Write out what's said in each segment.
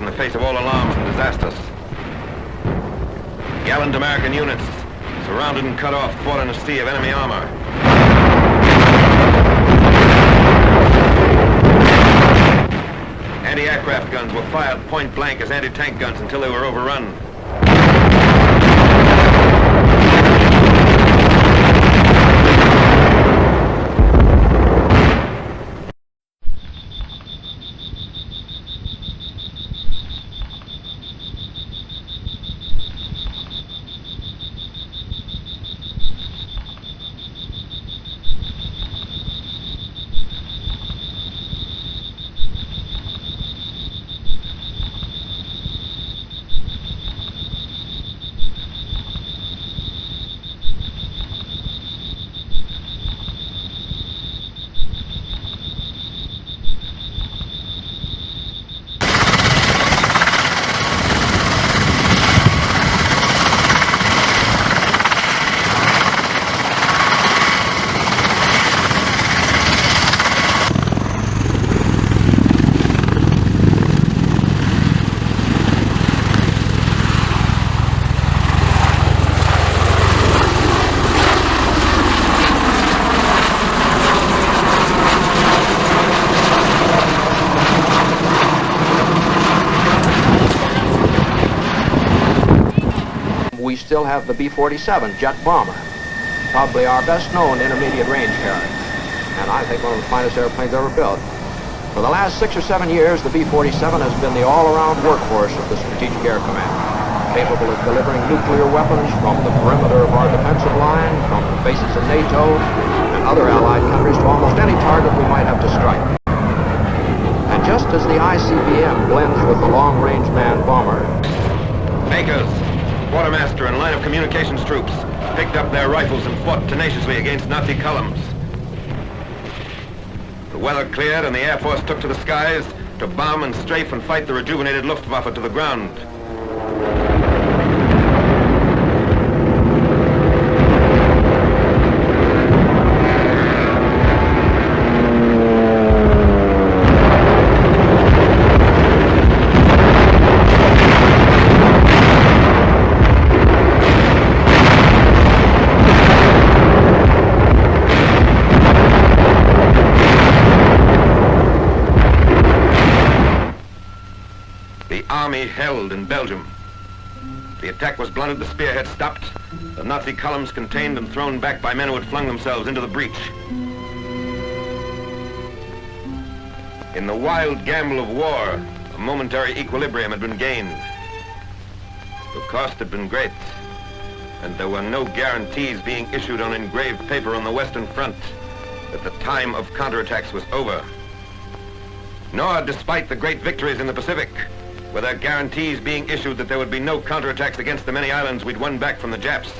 in the face of all alarms and disasters. Gallant American units, surrounded and cut off, fought in a sea of enemy armor. Anti-aircraft guns were fired point blank as anti-tank guns until they were overrun. We still have the B-47 jet bomber, probably our best known intermediate range carrier, and I think one of the finest airplanes ever built. For the last 6 or 7 years, the B-47 has been the all-around workhorse of the Strategic Air Command, capable of delivering nuclear weapons from the perimeter of our defensive line, from the bases of NATO and other allied countries to almost any target we might have to strike. And just as the ICBM blends with the long-range manned bomber, Makers, quartermaster, and line of communications troops picked up their rifles and fought tenaciously against Nazi columns. The weather cleared and the Air Force took to the skies to bomb and strafe and fight the rejuvenated Luftwaffe to the ground. The army held in Belgium. The attack was blunted, the spearhead stopped, the Nazi columns contained and thrown back by men who had flung themselves into the breach. In the wild gamble of war, a momentary equilibrium had been gained. The cost had been great, and there were no guarantees being issued on engraved paper on the Western Front that the time of counterattacks was over. Nor, despite the great victories in the Pacific, were there guarantees being issued that there would be no counterattacks against the many islands we'd won back from the Japs.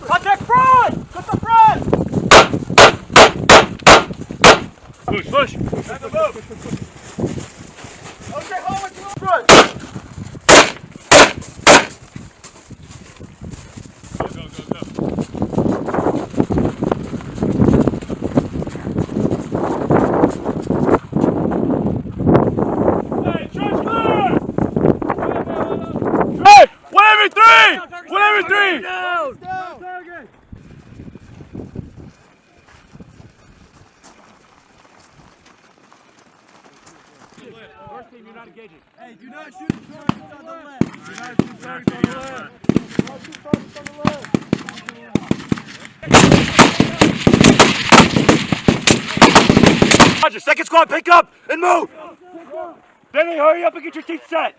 Contact front! Cut the front! Push! Back the boat! Okay, hold it to the front! Go! Hey, charge clear! Hey! 1 every 3! 1 every 3! Down! Target! First team, you're not engaging. Hey, do not shoot targets on the left. Do not shoot targets on the left. Do not shoot targets on the left. Roger, second squad, pick up and move. Then hurry up and get your teeth set.